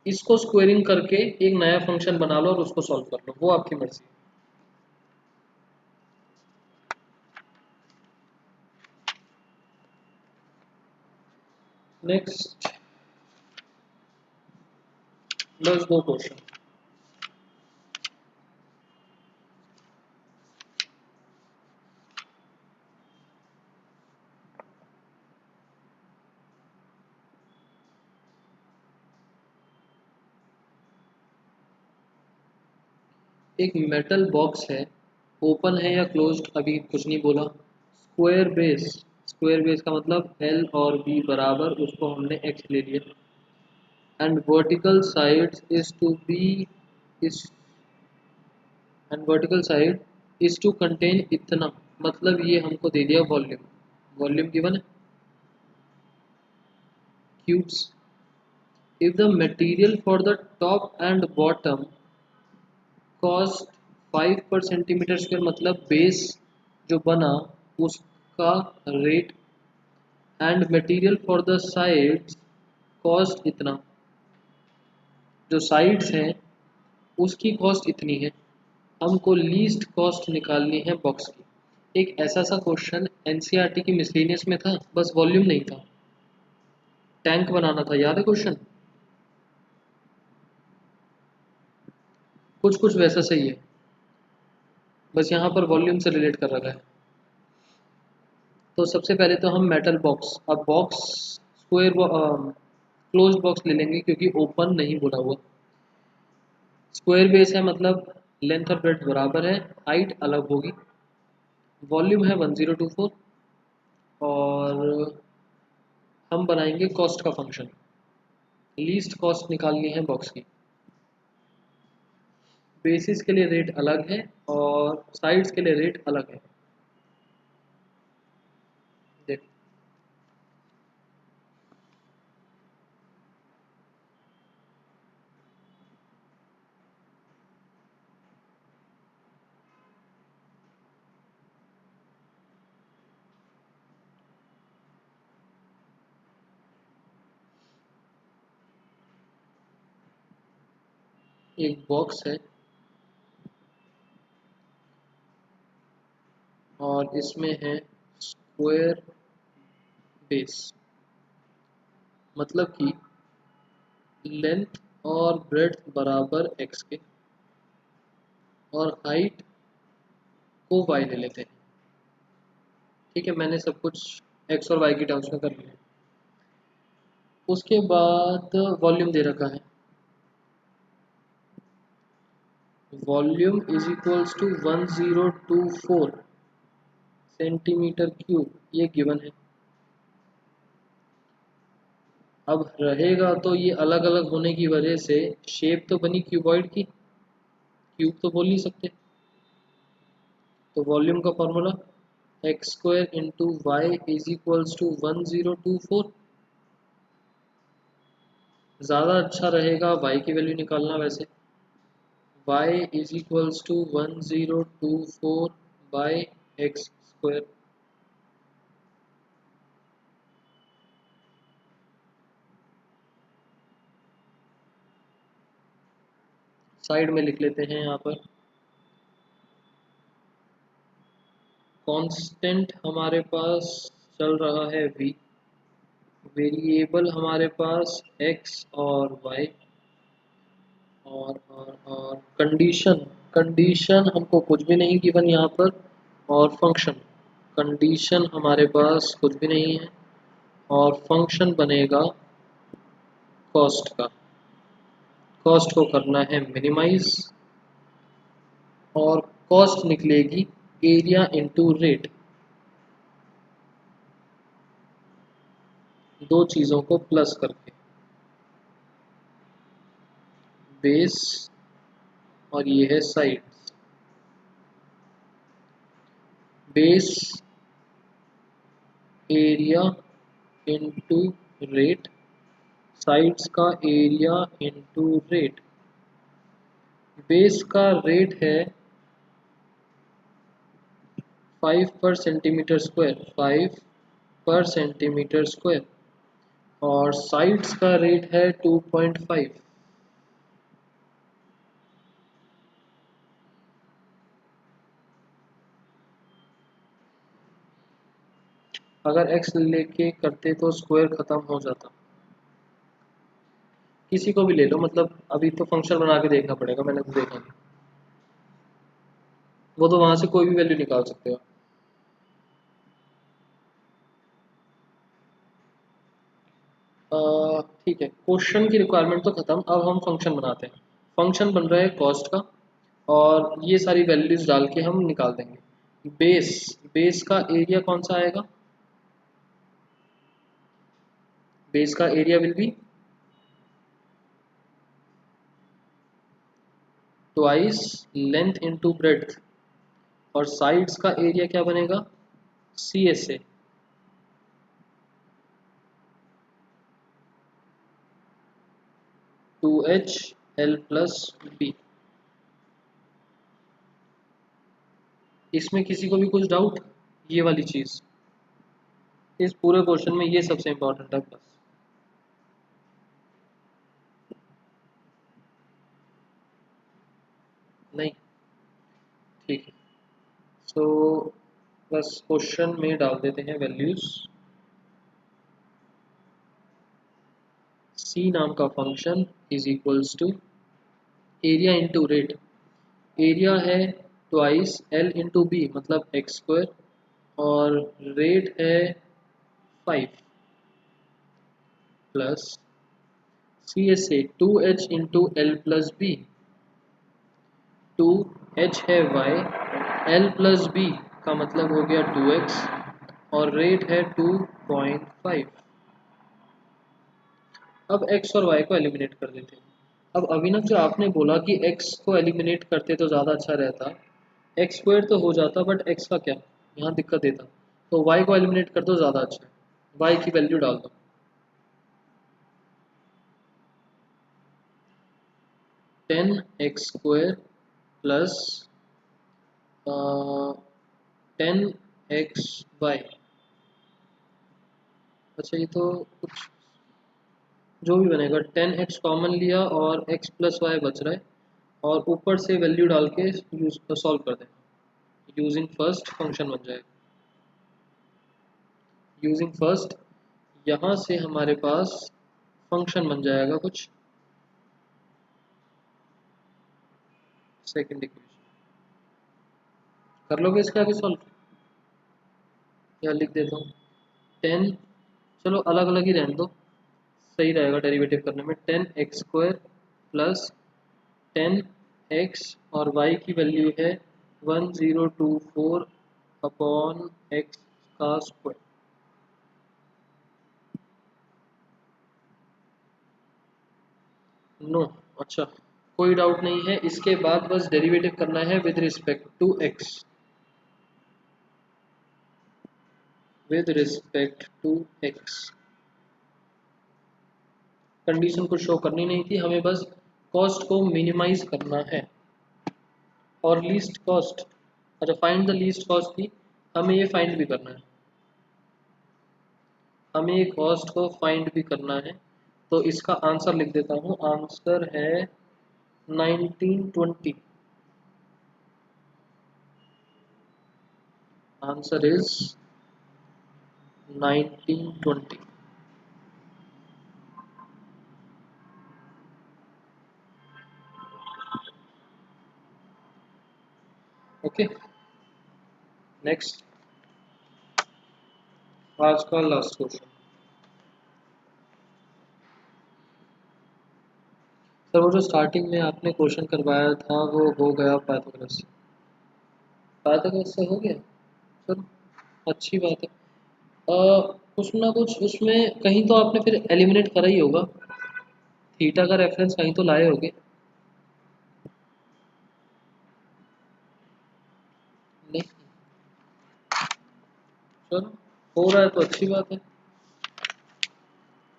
इसको स्क्वेयरिंग करके एक नया फंक्शन बना लो और उसको सॉल्व कर लो, वो आपकी मर्जी। नेक्स्ट, बस 2 क्वेश्चन। एक मेटल बॉक्स है, ओपन है या क्लोज्ड अभी कुछ नहीं बोला। स्क्वायर बेस, स्क्वायर बेस का मतलब एल और बी बराबर, उसको हमने एक्स ले लिया। And vertical side is to be is and vertical side is to contain इतना, मतलब ये हमको दे दिया वॉल्यूम। वॉल्यूम गिवन है, cubes. If the material for the top and bottom cost 5 per centimetre square, मतलब बेस जो बना उसका rate, and material for the sides cost इतना, जो साइड्स हैं उसकी कॉस्ट इतनी है। हमको लीस्ट कॉस्ट निकालनी है बॉक्स की। एक ऐसा सा क्वेश्चन एनसीईआरटी की मिसलेनियस में था, बस वॉल्यूम नहीं था, टैंक बनाना था, याद है क्वेश्चन? कुछ कुछ वैसा सही है, बस यहाँ पर वॉल्यूम से रिलेट कर रखा है। तो सबसे पहले तो हम मेटल बॉक्स, अब बॉक्स स्क्वायर क्लोज बॉक्स ले लेंगे क्योंकि ओपन नहीं बोला हुआ। स्क्वायर बेस है मतलब लेंथ और ब्रेड्थ बराबर है, हाइट अलग होगी। वॉल्यूम है 1024 और हम बनाएंगे कॉस्ट का फंक्शन। लीस्ट कॉस्ट निकालनी है बॉक्स की। बेसिस के लिए रेट अलग है और साइड्स के लिए रेट अलग है। देखो, एक बॉक्स है और इसमें है स्क्वायर बेस, मतलब कि लेंथ और ब्रेड्थ बराबर एक्स के और हाइट को वाई ले लेते हैं। ठीक है, मैंने सब कुछ एक्स और वाई की टर्म्स में कर लिया। उसके बाद वॉल्यूम दे रखा है, volume is equals to 1024 centimetre cube, ये गिवन है। अब रहेगा तो ये अलग अलग होने की वजह से शेप तो बनी क्यूबॉइड की, क्यूब तो बोल नहीं सकते। तो वॉल्यूम का formula X square into Y is equals to 1024। ज़्यादा अच्छा रहेगा वाई की वैल्यू निकालना वैसे। y is equals to 1024 by X square. Side में लिख लेते हैं यहाँ पर। कांस्टेंट हमारे पास चल रहा है v, वेरिएबल हमारे पास x और y, और कंडीशन, कंडीशन हमको कुछ भी नहीं गिवन यहाँ पर, और फंक्शन, कंडीशन हमारे पास कुछ भी नहीं है, और फंक्शन बनेगा कॉस्ट का। कॉस्ट को करना है मिनिमाइज, और कॉस्ट निकलेगी एरिया इंटू रेट, दो चीज़ों को प्लस करके, बेस और ये है side. Base area into rate, sides का एरिया इंटू रेट। बेस का रेट है 5 per centimetre square, 5 per centimetre square, और साइड्स का रेट है 2.5। अगर x लेके करते तो स्क्वायर खत्म हो जाता। किसी को भी ले लो, मतलब अभी तो फंक्शन बना के देखना पड़ेगा, मैंने तो देखा नहीं। वो तो वहां से कोई भी वैल्यू निकाल सकते हो। ठीक है, क्वेश्चन की रिक्वायरमेंट तो खत्म, अब हम फंक्शन बनाते हैं। फंक्शन बन रहा है कॉस्ट का, और ये सारी वैल्यूज डाल के हम निकाल देंगे। बेस, बेस का एरिया कौन सा आएगा? बेस का area will be twice length into breadth, और साइड्स का एरिया क्या बनेगा? C S A, 2h l + b। इसमें किसी को भी कुछ डाउट? ये वाली चीज इस पूरे क्वेश्चन में ये सबसे इंपॉर्टेंट है बस। नहीं, ठीक है। सो बस क्वेश्चन में डाल देते हैं वैल्यूज। सी नाम का function is equals to area into rate. Area है ट्वाइस एल इंटू बी मतलब एक्स स्क्वायर, और रेट है 5 plus C S A 2h into L plus B. 2h है y, l प्लस b का मतलब हो गया 2x, और रेट है 2.5। अब x और y को एलिमिनेट कर देते हैं। अब अभिनव, जो आपने बोला कि x को एलिमिनेट करते तो ज़्यादा अच्छा रहता, एक्स स्क्वायर तो हो जाता, बट x का क्या यहाँ दिक्कत देता, तो y को एलिमिनेट कर दो, ज़्यादा अच्छा है। y की वैल्यू डाल दो, 10x² प्लस 10xy। अच्छा, ये तो कुछ जो भी बनेगा, 10x कॉमन लिया और x प्लस वाई बच रहा है, और ऊपर से वैल्यू डाल के यूज सॉल्व कर दें। यूजिंग फर्स्ट फंक्शन बन जाएगा। यूजिंग फर्स्ट, यहाँ से हमारे पास फंक्शन बन जाएगा कुछ, सेकंड इक्वेशन। कर लोगे इसका अभी सॉल्व, या लिख देता हूँ 10, चलो अलग अलग ही रहने दो, सही रहेगा डेरिवेटिव करने में। 10x² प्लस 10x, और y की वैल्यू है 1024 अपॉन x का स्क्वायर। नो, अच्छा, कोई डाउट नहीं है। इसके बाद बस डेरिवेटिव करना है with respect to x। With respect to X. Condition को शो करनी नहीं थी, हमें बस कॉस्ट को मिनिमाइज करना है। और लीस्ट कॉस्ट, अच्छा फाइंड द लीस्ट कॉस्ट थी, हमें ये फाइंड भी करना है, हमें ये कॉस्ट को फाइंड भी करना है। तो इसका आंसर लिख देता हूँ, आंसर है 1920। Answer is 1920। ओके, नेक्स्ट, आज का लास्ट क्वेश्चन। सर वो जो स्टार्टिंग में आपने क्वेश्चन करवाया था वो हो गया पाइथागोरस से, पाइथागोरस से हो गया सर, अच्छी बात है। कुछ ना कुछ उसमें कहीं तो आपने फिर एलिमिनेट करा ही होगा, थीटा का रेफरेंस कहीं तो लाए होगे। नहीं, चलो हो रहा है तो अच्छी बात है,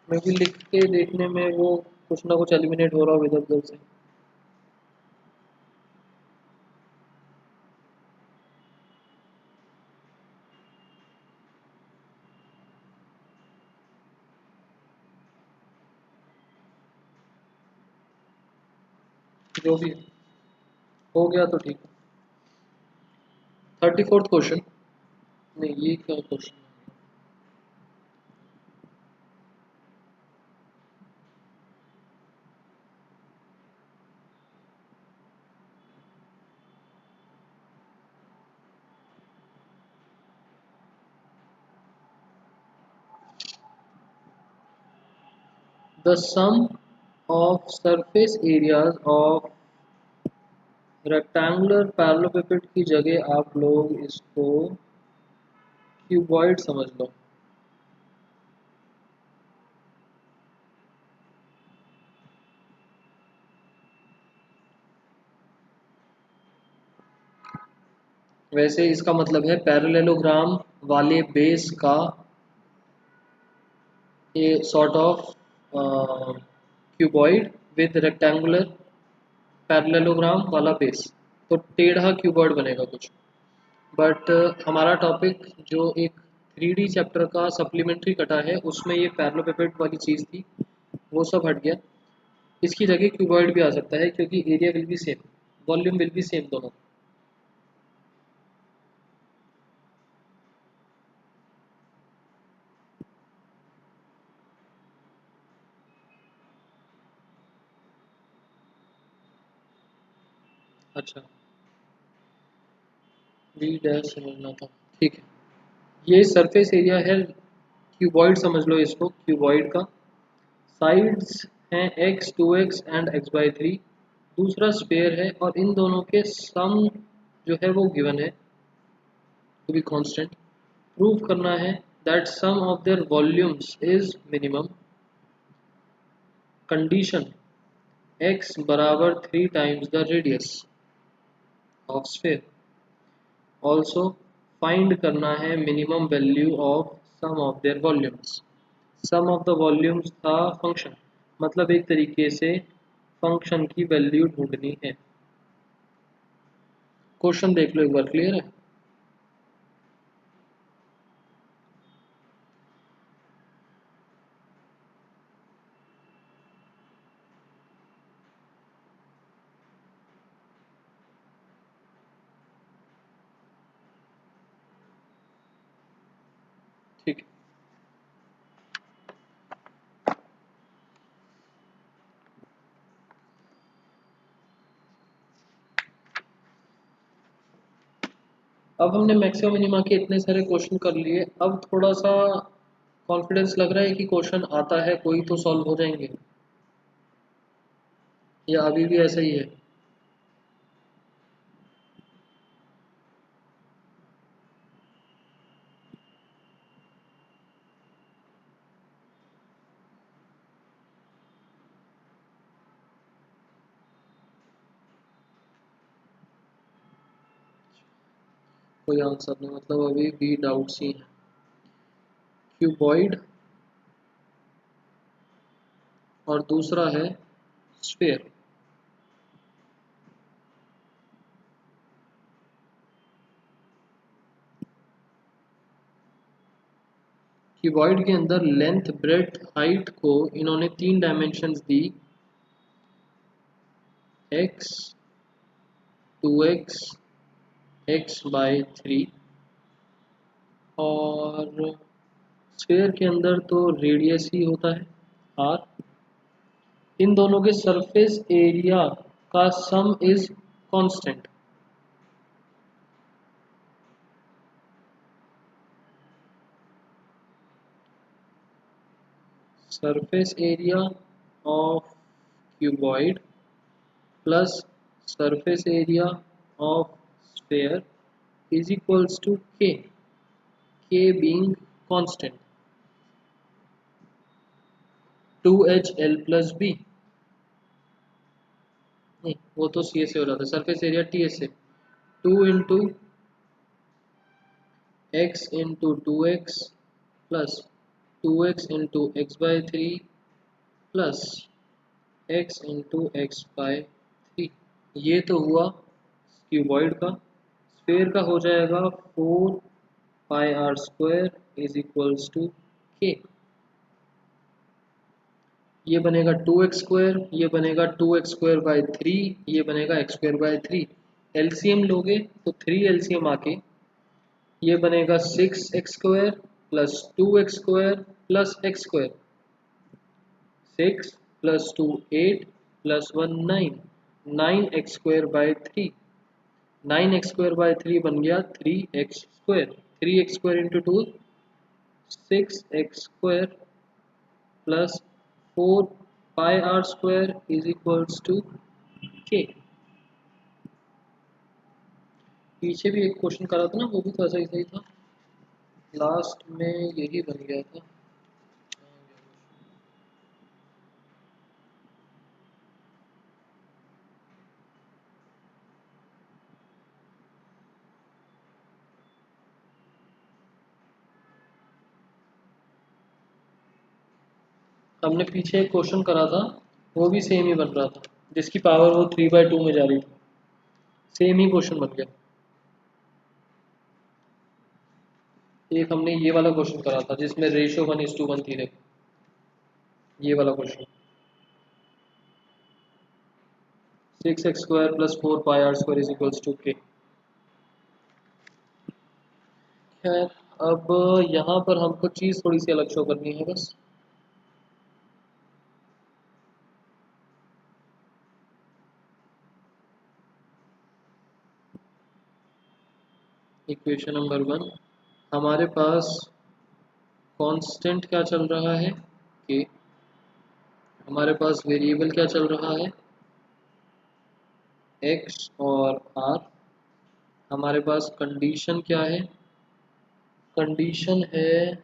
मैं भी लिख के देखने में वो कुछ ना कुछ एलिमिनेट हो रहा हो इधर उधर से। जो भी हो गया तो ठीक है। 34th क्वेश्चन, नहीं ये क्या question. The sum of surface areas of rectangular parallelepiped की जगह आप लोग इसको क्यूबॉइड समझ लो। वैसे इसका मतलब है पैरेललोग्राम वाले बेस का ये sort of cuboid with rectangular parallelogram वाला बेस, तो टेढ़ा क्यूबॉइड बनेगा कुछ। बट हमारा टॉपिक जो एक 3D चैप्टर का सप्लीमेंट्री कटा है उसमें ये पैरेललोपेपिड वाली चीज़ थी, वो सब हट गया। इसकी जगह क्यूबॉइड भी आ सकता है क्योंकि area will B same, volume will be same दोनों। अच्छा, वी डैश समझना था, ठीक है। ये सरफेस एरिया है, क्यूबॉइड समझ लो इसको, क्यूबॉइड का साइड्स हैं एक्स, 2x एंड x/3। दूसरा स्पेयर है और इन दोनों के सम जो है वो गिवन है टू बी कांस्टेंट। प्रूव करना है that sum of their volumes is minimum. Condition x बराबर 3 times the radius of sphere. Also find करना है minimum value of sum of their volumes. Sum of the volumes था function, मतलब एक तरीके से फंक्शन की वैल्यू ढूंढनी है। क्वेश्चन देख लो एक बार, क्लियर है। ठीक है, अब हमने मैक्सिमम मिनिमा के इतने सारे क्वेश्चन कर लिए, अब थोड़ा सा कॉन्फिडेंस लग रहा है कि क्वेश्चन आता है कोई तो सॉल्व हो जाएंगे, या अभी भी ऐसा ही है। कोई आंसर नहीं, मतलब अभी भी डाउट्स ही है। क्यूबॉइड और दूसरा है स्फीयर। क्यूबॉइड के अंदर लेंथ ब्रेड्थ हाइट को इन्होंने 3 डायमेंशंस दी, x 2x x/3, और स्फीयर के अंदर तो रेडियस ही होता है r। इन दोनों के सरफेस एरिया का सम is constant. Surface area of cuboid plus surface area of sphere is equals to k being constant, 2HL plus b। नहीं, वो तो सी से हो जाता है, सरफेस एरिया टी से 2 into X into 2x plus 2x into x/3 plus x into x/3। ये तो हुआ क्यूबॉइड का। स्फीयर का हो जाएगा 4πr² is equals to k। ये बनेगा 2x², ये बनेगा 2x²/3, ये बनेगा x²/3। एलसीएम लोगे तो 3 एलसीएम आके ये बनेगा 6x² plus 2x² plus x²। 6 plus 2 8 plus 1 9, 9x²/3। 9x²/3 बन गया 3x²। 3x² into 2 6x² plus 4πr² is equals to k। पीछे भी एक क्वेश्चन करा था ना, वो भी तो ऐसा ही सही था, लास्ट में यही बन गया था। हमने पीछे एक क्वेश्चन करा था, वो भी सेम ही बन रहा था, जिसकी पावर वो 3/2 में जा रही थी। सेम ही क्वेश्चन बन गया। एक हमने ये वाला क्वेश्चन करा था जिसमें रेशियो 1:1 थी, देखो ये वाला question. 6x² plus 4πr² is equals to k। खैर, अब यहाँ पर हमको चीज़ थोड़ी सी अलग शो करनी है बस। इक्वेशन नंबर 1, हमारे पास कांस्टेंट क्या चल रहा है k, हमारे पास वेरिएबल क्या चल रहा है x और r, हमारे पास कंडीशन क्या है, कंडीशन है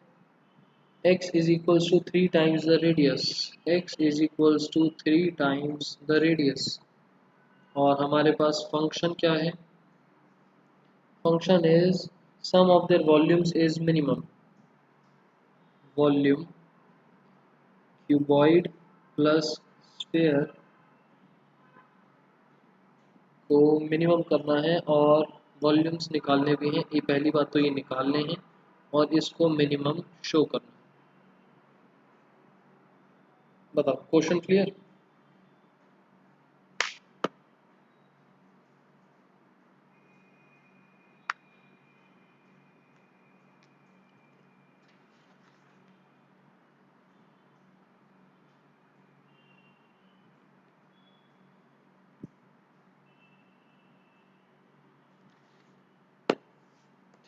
x is equals to 3 times the radius, x is equals to 3 times the radius। और हमारे पास फंक्शन क्या है, function is sum of their volumes is minimum. Volume cuboid plus sphere को मिनिमम करना है और वॉल्यूम्स निकालने भी हैं। ये पहली बात तो ये निकालने हैं और इसको मिनिमम शो करना है। बताओ, क्वेश्चन क्लियर?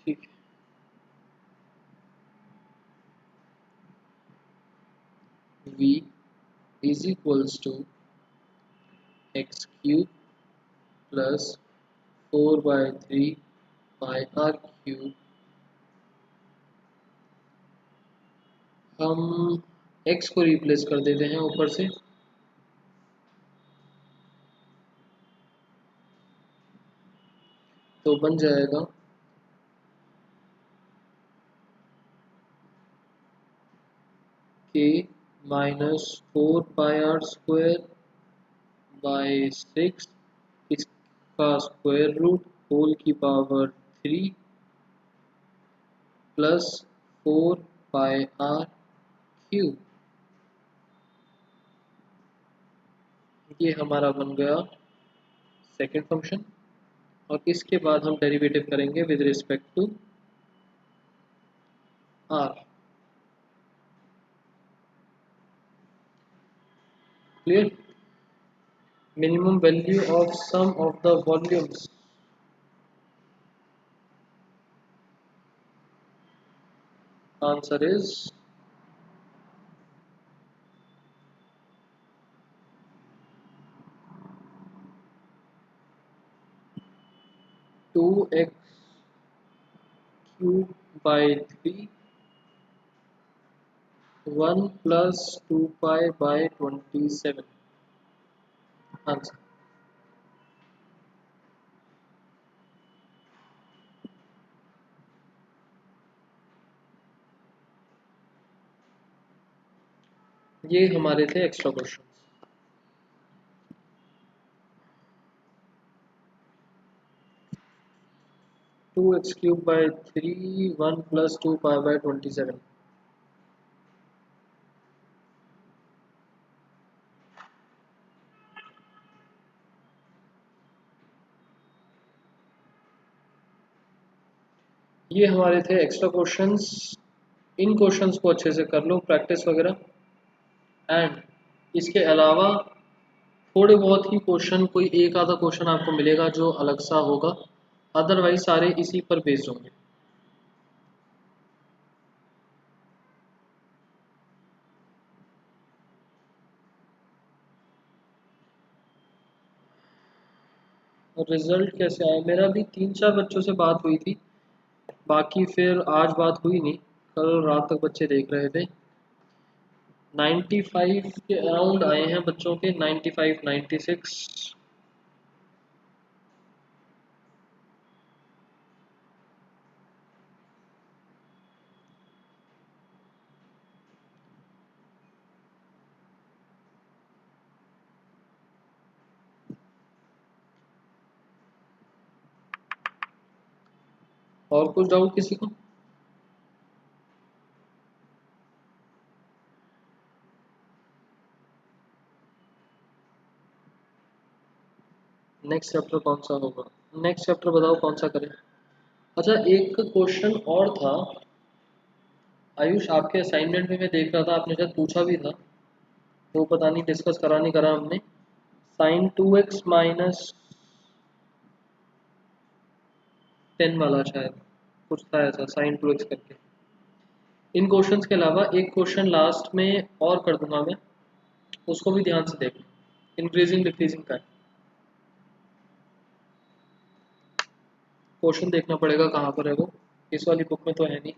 ठीक है, v is equals to x³ plus 4/3 pi r³। हम x को रिप्लेस कर देते हैं ऊपर से, तो बन जाएगा के माइनस 4πr² बाई 6 इसका स्क्वायर रूट होल की पावर 3 प्लस 4πr³ ये हमारा बन गया सेकेंड फंक्शन। और इसके बाद हम डेरिवेटिव करेंगे with respect to r। Clear. Minimum value of sum of the volumes, answer is 2x³ 1 plus 2π/27 answer. ये हमारे थे एक्स्ट्रा क्वेश्चन। 2x³ 1 plus 2π/27। ये हमारे थे एक्स्ट्रा क्वेश्चंस। इन क्वेश्चंस को अच्छे से कर लो प्रैक्टिस वगैरह। एंड इसके अलावा थोड़े बहुत ही क्वेश्चन, कोई एक आधा क्वेश्चन आपको मिलेगा जो अलग सा होगा, अदरवाइज सारे इसी पर बेस्ड होंगे। रिजल्ट कैसे आया? मेरा भी 3-4 बच्चों से बात हुई थी, बाकी फिर आज बात हुई नहीं। कल रात तक बच्चे देख रहे थे। 95 के अराउंड आए हैं बच्चों के, 95 96। और कुछ डाउट किसी को? नेक्स्ट चैप्टर कौन सा होगा? नेक्स्ट चैप्टर बताओ कौन सा करें। अच्छा, एक क्वेश्चन और था आयुष, आपके असाइनमेंट में मैं देख रहा था, आपने शायद पूछा भी था, तो पता नहीं डिस्कस करा नहीं करा हमने। sin 2x माइनस 10 वाला शायद कुछ था ऐसा, sin 2x करके। इन क्वेश्चंस के अलावा एक क्वेश्चन लास्ट में और कर दूंगा मैं, उसको भी ध्यान से देखना। इंक्रीजिंग डिक्रीजिंग का क्वेश्चन देखना पड़ेगा कहाँ पर है वो, इस वाली बुक में तो है नहीं।